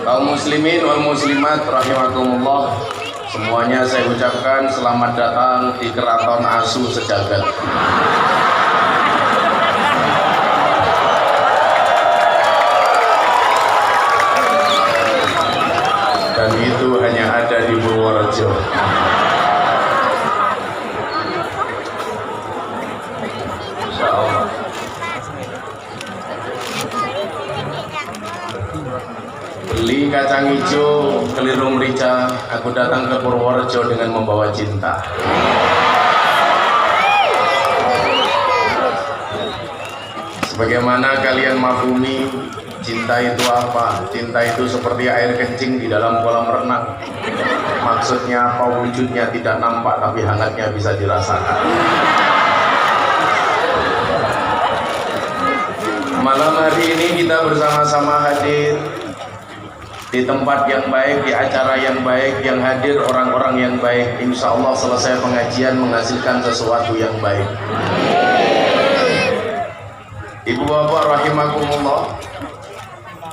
Kaum muslimin wal muslimat rahimakumullah, semuanya saya ucapkan selamat datang di Keraton Asu sejagat. Dan itu hanya ada di Purworejo. Beli kacang hijau, keliru merica, aku datang ke Purworejo dengan membawa cinta. Sebagaimana kalian mafhumi, cinta itu apa? Cinta itu seperti air kencing di dalam kolam renang. Maksudnya apa? Wujudnya tidak nampak, tapi hangatnya bisa dirasakan. Malam hari ini kita bersama-sama hadir di tempat yang baik, di acara yang baik, yang hadir orang-orang yang baik. Insya Allah selesai pengajian menghasilkan sesuatu yang baik. Ibu bapak rahimakumullah,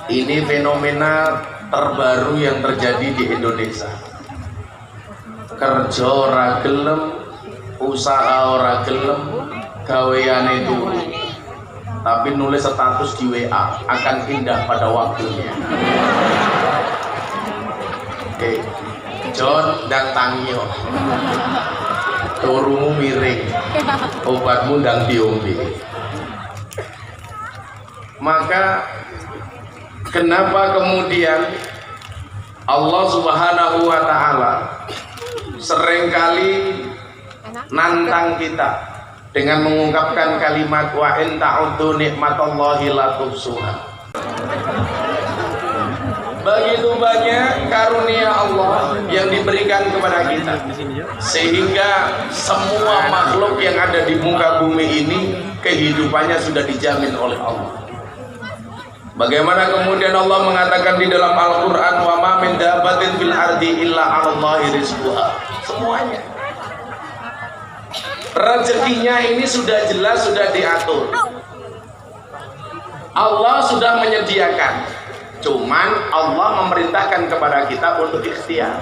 ini fenomena terbaru yang terjadi di Indonesia. Kerja ora gelem, usaha ora gelem, gaweane turu, tapi nulis status di WA akan indah pada waktunya. John dan Tangyo, turumu miring, obatmu ndang diombe. Maka kenapa kemudian Allah Subhanahu wa Ta'ala seringkali nantang kita dengan mengungkapkan kalimat wa in ta'uddu nikmatallahi la tuhsuha. Begitu banyak karunia Allah yang diberikan kepada kita, sehingga semua makhluk yang ada di muka bumi ini kehidupannya sudah dijamin oleh Allah. Bagaimana kemudian Allah mengatakan di dalam Al-Quran, wa ma min dabbatin fil ardi illa 'alallahi rizquha. Semuanya rezekinya ini sudah jelas, sudah diatur. Allah sudah menyediakan. Cuman Allah memerintahkan kepada kita untuk ikhtiar.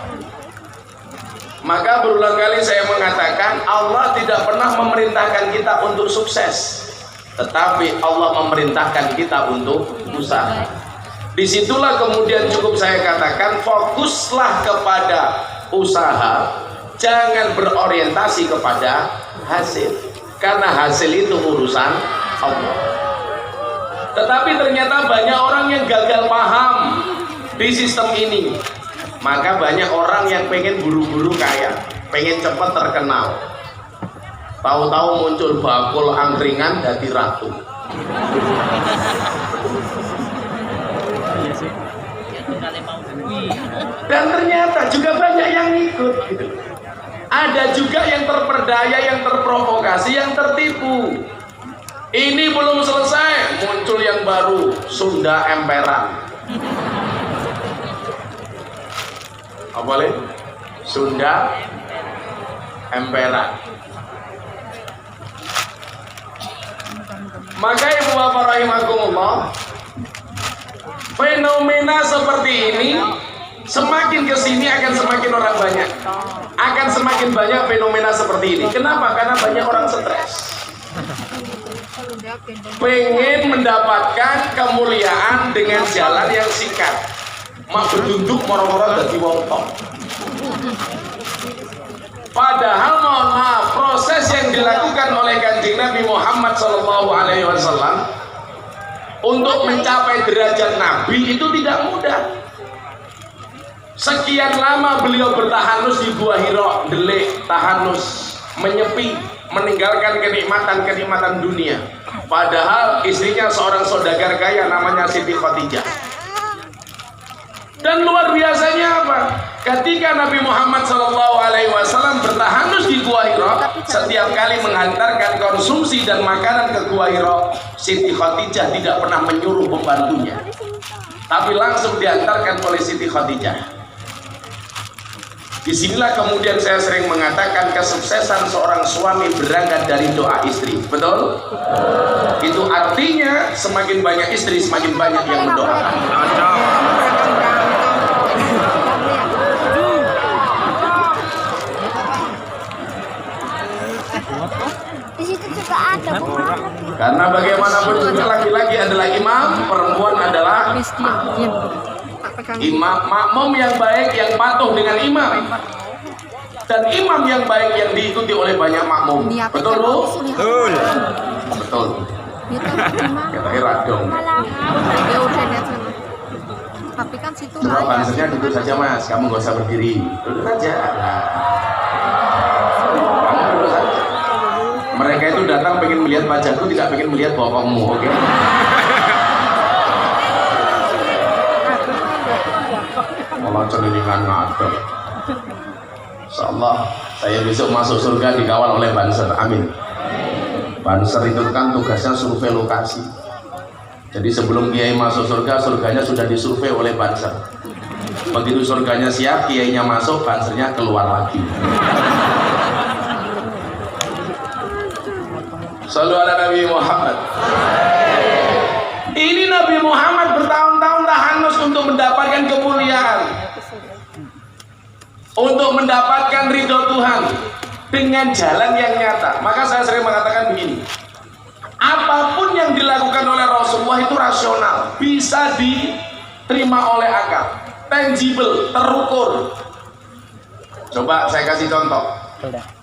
Maka berulang kali saya mengatakan Allah tidak pernah memerintahkan kita untuk sukses, tetapi Allah memerintahkan kita untuk usaha. Disitulah kemudian cukup saya katakan fokuslah kepada usaha, jangan berorientasi kepada hasil, karena hasil itu urusan Allah. Tetapi ternyata banyak orang yang gagal paham di sistem ini. Maka banyak orang yang pengen buru-buru kaya, pengen cepat terkenal. Tahu-tahu muncul bakul angkringan jadi ratu. Dan ternyata juga banyak yang ikut gitu. Ada juga yang terperdaya, yang terprovokasi, yang tertipu. Ini belum selesai, muncul yang baru, Sunda Emperan. Apa boleh? Sunda Emperan. Maka ibu bapak rahimakumullah, fenomena seperti ini semakin kesini akan semakin orang banyak, akan semakin banyak fenomena seperti ini. Kenapa? Karena banyak orang stres, pengen mendapatkan kemuliaan dengan jalan yang singkat, mak bedunduk moro-moro dadi wong top. Padahal mohon maaf, proses yang dilakukan oleh Kanjeng Nabi Muhammad SAW untuk mencapai derajat Nabi itu tidak mudah. Sekian lama beliau bertahanus di Gua Hira, delik, tahanus, menyepi, meninggalkan kenikmatan-kenikmatan dunia. Padahal istrinya seorang saudagar kaya namanya Siti Khadijah. Dan luar biasanya apa? Ketika Nabi Muhammad SAW bertahanus di Gua Hira, setiap kali menghantarkan konsumsi dan makanan ke Gua Hira, Siti Khadijah tidak pernah menyuruh pembantunya, tapi langsung diantarkan oleh Siti Khadijah. Disinilah kemudian saya sering mengatakan kesuksesan seorang suami berangkat dari doa istri. Betul? Itu artinya semakin banyak istri, semakin banyak yang mendoakan. Karena bagaimanapun juga laki-laki adalah imam, perempuan adalah imam, makmum yang baik yang patuh dengan imam, dan imam yang baik yang diikuti oleh banyak makmum. Betul Bu? Betul. Betul. Kita kira dong. Tapi kan situ Coba bansernya duduk saja Mas, kamu nggak usah berdiri, duduk saja. Nah. Kamu duduk saja. Mereka itu datang pengen melihat wajahku, tidak pengen melihat bokongmu, oke? Okay? Allah cenderungan ngadep. Insyaallah saya besok masuk surga dikawal oleh Banser, amin. Banser itu kan tugasnya survei lokasi. Jadi sebelum kiai masuk surga, surganya sudah disurvei oleh Banser. Begitu surganya siap, kiainya masuk, Bansernya keluar lagi. Shallu ala Nabi Muhammad. Ini Nabi Muhammad bertahun-tahun tahanus untuk mendapatkan kemuliaan, untuk mendapatkan ridho Tuhan dengan jalan yang nyata. Maka saya sering mengatakan begini, apapun yang dilakukan oleh Rasulullah itu rasional, bisa diterima oleh akal, tangible, terukur. Coba saya kasih contoh.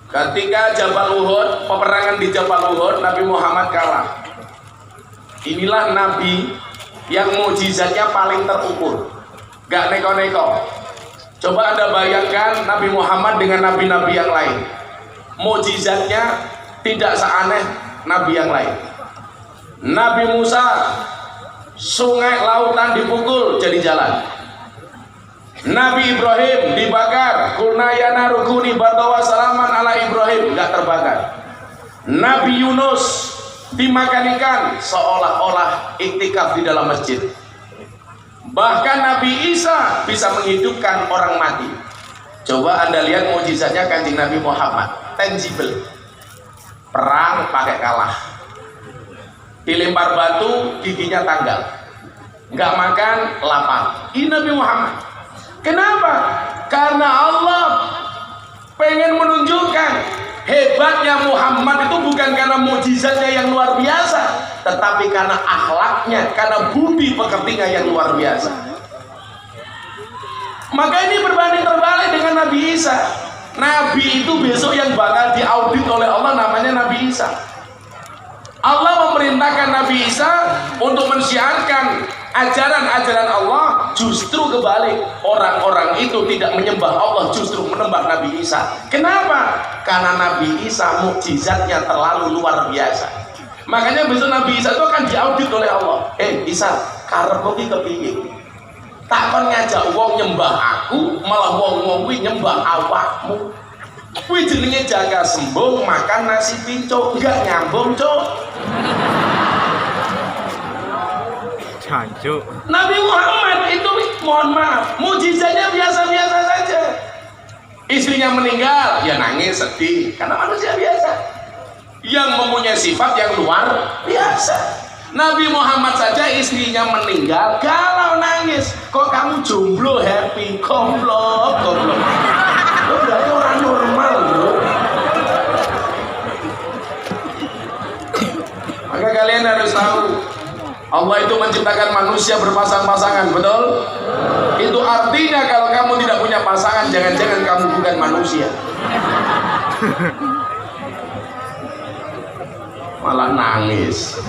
Ketika Jabal Uhud, peperangan di Jabal Uhud, Nabi Muhammad kalah. Inilah Nabi yang mukjizatnya paling terukur, gak neko-neko. Coba Anda bayangkan Nabi Muhammad dengan nabi-nabi yang lain, mukjizatnya tidak seaneh nabi yang lain. Nabi Musa, sungai lautan dipukul jadi jalan. Nabi Ibrahim dibakar, kulna ya narukuni batawa salaman ala Ibrahim, nggak terbakar. Nabi Yunus dimakan ikan, seolah-olah iktikaf di dalam masjid. Bahkan Nabi Isa bisa menghidupkan orang mati. Coba Anda lihat mukjizatnya Kanjeng Nabi Muhammad, tangible. Perang pakai kalah, dilempar batu giginya tanggal, nggak makan lapar. Ini Nabi Muhammad. Kenapa? Karena Allah pengen menunjukkan hebatnya Muhammad itu bukan karena mukjizatnya yang luar biasa, tetapi karena akhlaknya, karena budi pekertinya yang luar biasa. Maka ini berbanding terbalik dengan Nabi Isa. Nabi itu besok yang bakal diaudit oleh Allah namanya Nabi Isa. Allah memerintahkan Nabi Isa untuk mensyiarkan ajaran-ajaran Allah, justru kebalik. Orang-orang itu tidak menyembah Allah, justru menyembah Nabi Isa. Kenapa? Karena Nabi Isa mukjizatnya terlalu luar biasa. Makanya besok Nabi Isa itu akan diaudit oleh Allah. Isa, karepmu ki kepiye? Tak kon ngajak wong nyembah aku, malah wong kuwi nyembah awakmu. Kuwi jenenge jaga sembung makan nasi pincuk, enggak nyambung, Cuk. Jancuk. Nabi Muhammad itu mohon maaf, mukjizatnya biasa-biasa saja. Istrinya meninggal, ya nangis, sedih, karena manusia biasa yang mempunyai sifat yang luar biasa. Nabi Muhammad saja istrinya meninggal, galau nangis. Kok kamu jomblo happy? Goblok. Lo berarti orang normal, bro. Maka kalian harus tahu, Allah itu menciptakan manusia berpasang-pasangan, betul? Itu artinya kalau kamu tidak punya pasangan, jangan-jangan kamu bukan manusia. Malah nangis.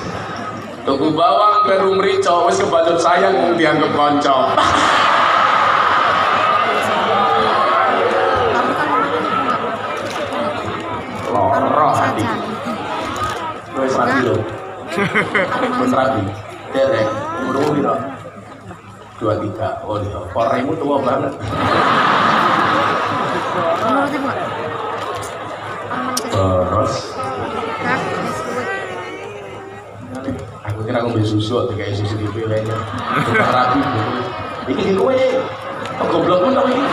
Tuku bawang baru merico, wis kebacut sayang dianggap konco. Loro hati. Wis rapi lho. Wis rapi. Derek, umurmu piro? 23. Oh iya, koremu tua banget. Terus aku kira ngombe susu atau kayak susu gitu kayaknya. Tukang rapi gitu. Iki di kowe. Goblok pun tau iki.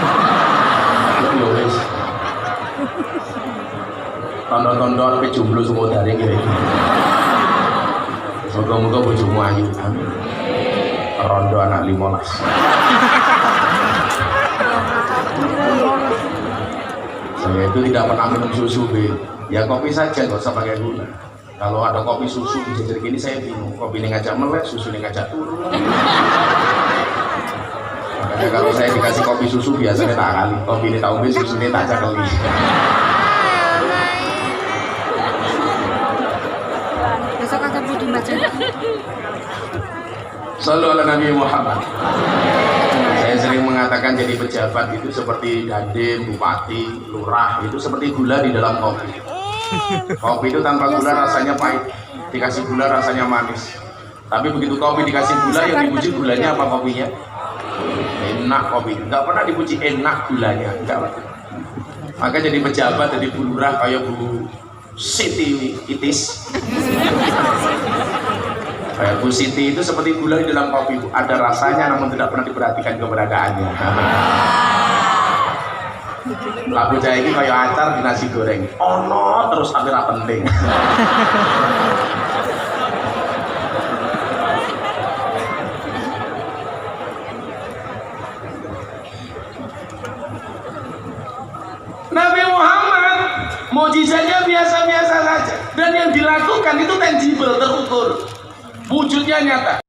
Yo wis. Tondo-tondo ape jomblo semua daring kira iki. Moga-moga bojomu ayu. Amin. Rondo anak 15. Saya itu tidak pernah minum susu, Be. Ya kopi saja, nggak usah pakai gula. Kalau ada kopi susu dijajar gini saya bingung, kopi ini ngajak melek, susu ini ngajak turun. Makanya kalau saya dikasih kopi susu biasanya tak kali, kopi ini tak umbi, susu ini tak cakeli. Besok akan budi baca. Selalu ala Nabi Muhammad. Saya sering mengatakan jadi pejabat itu seperti dandim, bupati, lurah, itu seperti gula di dalam kopi. Kopi itu tanpa gula rasanya pahit, dikasih gula rasanya manis. Tapi begitu kopi dikasih gula, yang dipuji gulanya apa kopinya? Enak kopi, nggak pernah dipuji enak gulanya, enggak. Maka jadi pejabat, jadi bu lurah kayak Bu Siti Itis. Kayak Bu Siti itu seperti gula di dalam kopi, Bu. Ada rasanya namun tidak pernah diperhatikan keberadaannya. Lagu saya ini kayak acar di nasi goreng. Oh no, terus akhirnya penting. Nabi Muhammad mukjizatnya biasa-biasa saja, dan yang dilakukan itu tangible, terukur, wujudnya nyata.